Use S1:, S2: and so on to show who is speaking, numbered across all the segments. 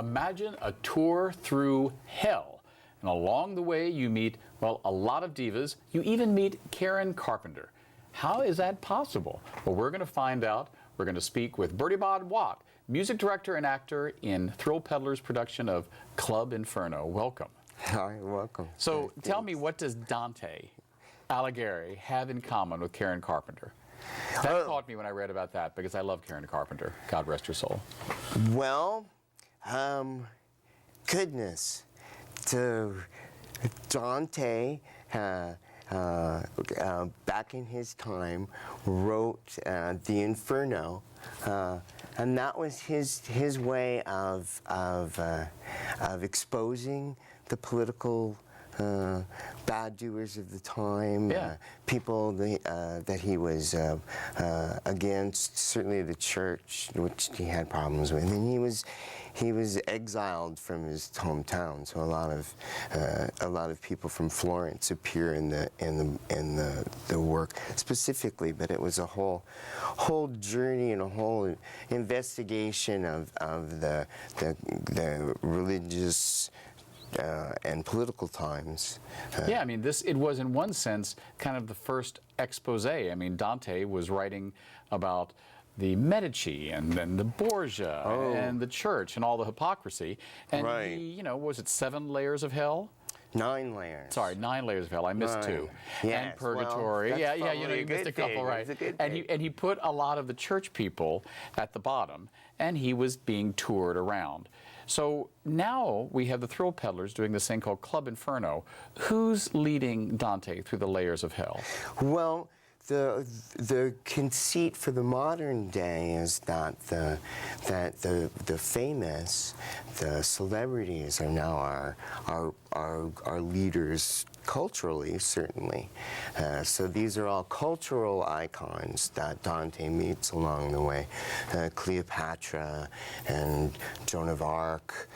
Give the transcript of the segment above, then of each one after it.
S1: imagine a tour through hell. And along the way, you meet, well, a lot of divas. You even meet Karen Carpenter. How is that possible? Well, we're going to find out. We're going to speak with Birdie-Bob Watt, music director and actor in Thrill Peddler's production of Club Inferno. Welcome.
S2: Hi, welcome.
S1: So tell me, what does Dante Alighieri have in common with Karen Carpenter? That caught me when I read about that, because I love Karen Carpenter. God rest her soul.
S2: Well, goodness. So Dante, back in his time, wrote the Inferno, and that was his way of exposing the political bad doers of the time,
S1: yeah.
S2: People that he was against, certainly the church, which he had problems with, and he was exiled from his hometown. So a lot of people from Florence appear in the work specifically, but it was a whole journey and a whole investigation of the religious and political times.
S1: Yeah, I mean, it was in one sense kind of the first expose. I mean, Dante was writing about the Medici and then the Borgia and the church and all the hypocrisy. And
S2: right.
S1: he, you know, was it 7 layers of hell?
S2: 9 layers.
S1: Sorry, 9 layers of hell. I missed 2.
S2: Yes,
S1: and purgatory.
S2: Well,
S1: yeah, you know, you missed a couple, right? And he put a lot of the church people at the bottom, and he was being toured around. So now we have the Thrill Peddlers doing this thing called Club Inferno. Who's leading Dante through the layers of hell?
S2: Well, the conceit for the modern day is that the famous, the celebrities are now our leaders culturally, certainly. So these are all cultural icons that Dante meets along the way. Cleopatra and Joan of Arc,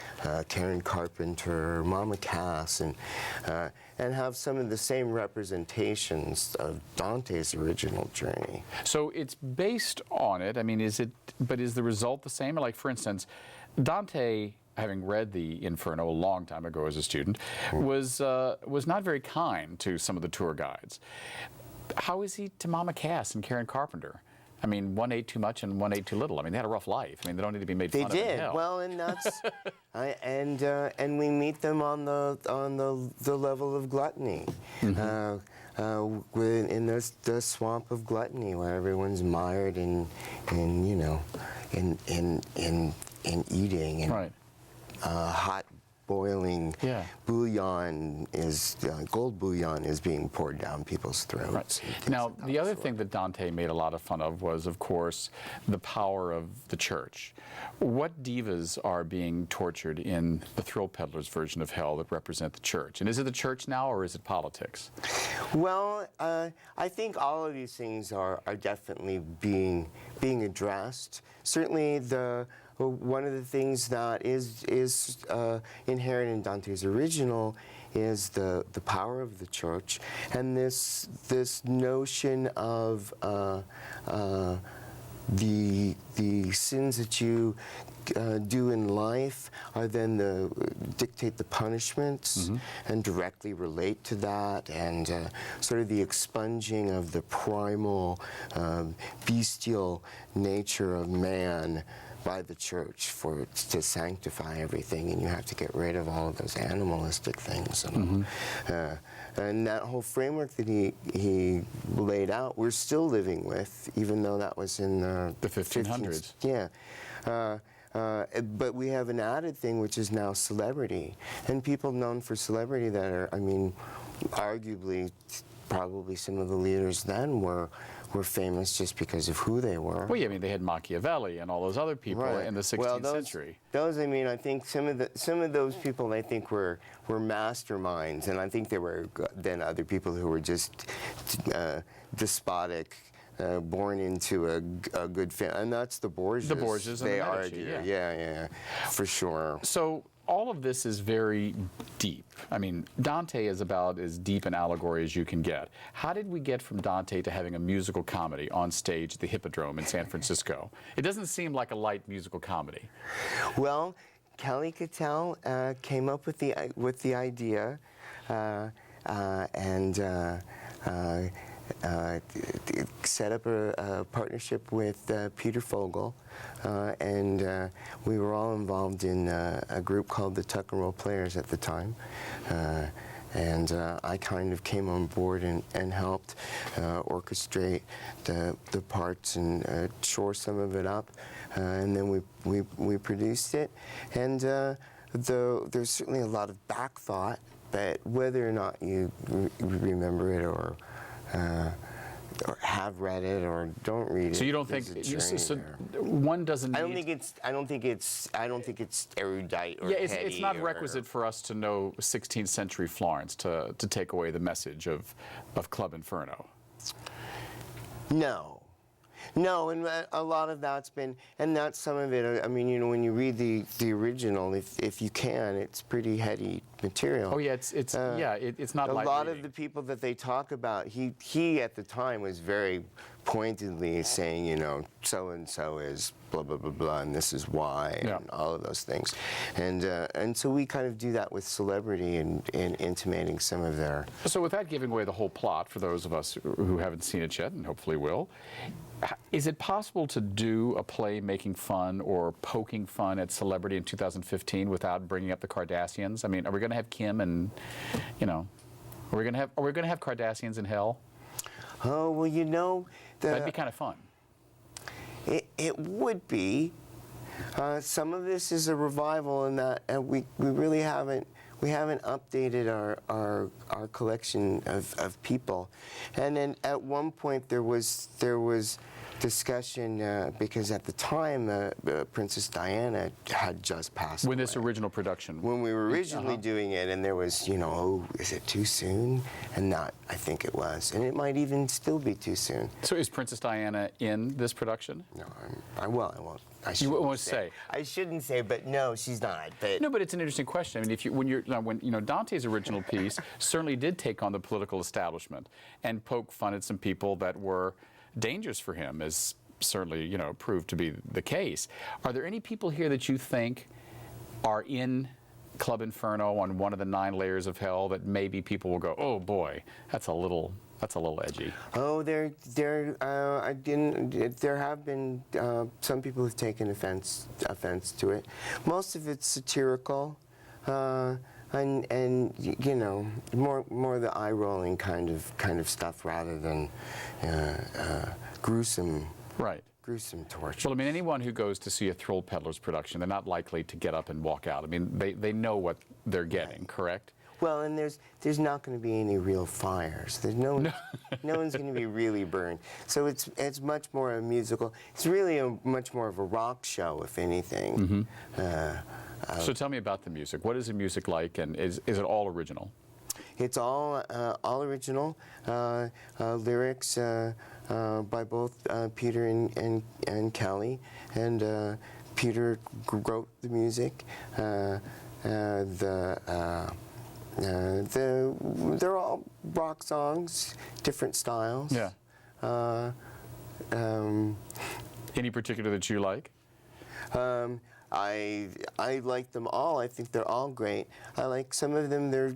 S2: Karen Carpenter, Mama Cass, and have some of the same representations of Dante's original journey.
S1: So it's based on it. I mean, but is the result the same? Like, for instance, Dante, having read the Inferno a long time ago as a student, was not very kind to some of the tour guides. How is he to Mama Cass and Karen Carpenter? I mean, one ate too much and one ate too little. I mean, they had a rough life. I mean, they don't need to be made fun of.
S2: They did.
S1: In hell.
S2: Well, and that's and we meet them on the level of gluttony, in the swamp of gluttony, where everyone's mired in eating and
S1: right.
S2: Hot boiling bouillon gold bouillon is being poured down people's throats.
S1: Right. Now, the other thing that Dante made a lot of fun of was, of course, the power of the church. What divas are being tortured in the Thrill Peddlers version of hell that represent the church? And is it the church now, or is it politics?
S2: Well, I think all of these things are definitely being addressed. Certainly, one of the things that is inherent in Dante's original is the power of the church, and this notion of the sins that you do in life are then dictate the punishments and directly relate to that, and sort of the expunging of the primal bestial nature of man by the church to sanctify everything, and you have to get rid of all of those animalistic things. And that whole framework that he laid out, we're still living with, even though that was in the
S1: 1500s.
S2: Yeah. But we have an added thing, which is now celebrity. And people known for celebrity that are, I mean, arguably, probably some of the leaders then were famous just because of who they were.
S1: Well, yeah, I mean, they had Machiavelli and all those other people in the 16th century.
S2: Those, I mean, I think some of those people, I think, were masterminds, and I think there were then other people who were just despotic, born into a good family, and that's the Borgias.
S1: The Borgias and
S2: they
S1: the Medici,
S2: argue, yeah, for sure.
S1: So all of this is very deep. I mean, Dante is about as deep an allegory as you can get. How did we get from Dante to having a musical comedy on stage at the Hippodrome in San Francisco? It doesn't seem like a light musical comedy.
S2: Well, Kelly Cattell came up with the idea, and set up a partnership with Peter Fogel, and we were all involved in a group called the Tuck and Roll Players at the time. And I kind of came on board and helped orchestrate the parts and shore some of it up, and then we produced it. And there's certainly a lot of back thought, but whether or not you remember it or have read it or don't read it.
S1: So you don't think so one doesn't need,
S2: I don't think it's erudite or
S1: yeah,
S2: heady
S1: it's not
S2: or,
S1: requisite for us to know 16th century Florence to take away the message of Club Inferno.
S2: No, and a lot of that's been, and that's some of it. I mean, you know, when you read the original, if you can, it's pretty heady material.
S1: Oh yeah, it's not
S2: a
S1: light
S2: lot
S1: reading.
S2: of the people that they talk about. He at the time was very pointedly saying, you know, so and so is blah blah blah blah, and this is why,
S1: Yeah.
S2: and all of those things, and so we kind of do that with celebrity and intimating some of their.
S1: So without giving away the whole plot for those of us who haven't seen it yet and hopefully will, is it possible to do a play making fun or poking fun at celebrity in 2015 without bringing up the Kardashians? I mean, are we going to have Kim and, you know, are we going to have Kardashians in hell?
S2: Oh well, you know,
S1: That'd be kind of fun.
S2: It would be. Some of this is a revival in that we really haven't updated our collection of people, and then at one point there was discussion because at the time Princess Diana had just passed
S1: When
S2: away.
S1: this original production.
S2: When we were originally doing it, and there was, you know, oh, is it too soon? And not, I think it was, and it might even still be too soon.
S1: So is Princess Diana in this production?
S2: No, I won't.
S1: You won't say.
S2: I shouldn't say, but no, she's not. But
S1: No, but it's an interesting question. I mean, when Dante's original piece certainly did take on the political establishment and poke fun at some people that were dangerous for him, as certainly, you know, proved to be the case. Are there any people here that you think are in Club Inferno on one of the 9 layers of hell that maybe people will go, oh boy, that's a little edgy?
S2: oh, there have been some people who've taken offense to it. Most of it's satirical, and you know, more the eye-rolling kind of stuff rather than gruesome.
S1: Right.
S2: Gruesome torture.
S1: Well, I mean, anyone who goes to see a Thrill Peddlers production, they're not likely to get up and walk out. I mean, they know what they're getting, correct?
S2: Well, and there's not going to be any real fires. There's no one's going to be really burned. So it's much more a musical. It's really much more of a rock show, if anything.
S1: So tell me about the music. What is the music like, and is it all original?
S2: It's all original lyrics by both Peter and Kelly, and Peter wrote the music. They're all rock songs, different styles.
S1: Yeah. Any particular that you like?
S2: I like them all. I think they're all great. I like some of them. They're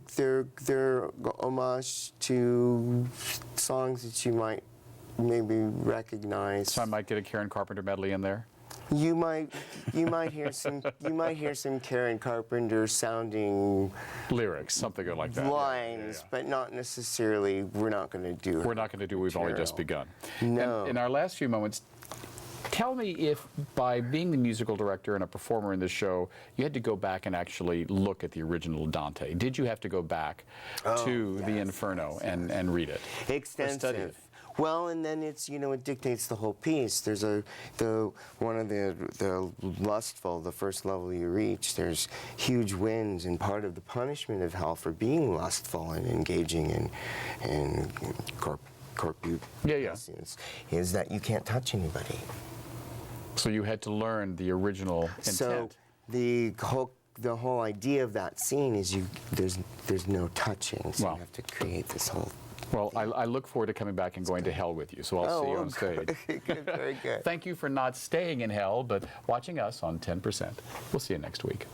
S2: homage to songs that you might maybe recognize.
S1: So I might get a Karen Carpenter medley in there?
S2: You might hear some Karen Carpenter sounding
S1: Lyrics, something like that.
S2: lines, but not necessarily. We're not going to do.
S1: We're not going to do We've Only Just
S2: material.
S1: Begun.
S2: No.
S1: And in our last few moments, tell me if by being the musical director and a performer in this show, you had to go back and actually look at the original Dante. Did you have to go back to the Inferno and read it?
S2: Extensive.
S1: Or study it?
S2: Well, and then it's, you know, it dictates the whole piece. There's one of the lustful, the first level you reach, there's huge winds, and part of the punishment of hell for being lustful and engaging in corpuscence is that you can't touch anybody.
S1: So you had to learn the original intent.
S2: So the whole idea of that scene is there's no touching, so
S1: Wow.
S2: you have to create this whole.
S1: Well, I look forward to coming back and going to hell with you, so I'll see you on stage.
S2: Good, very good.
S1: Thank you for not staying in hell, but watching us on 10%. We'll see you next week.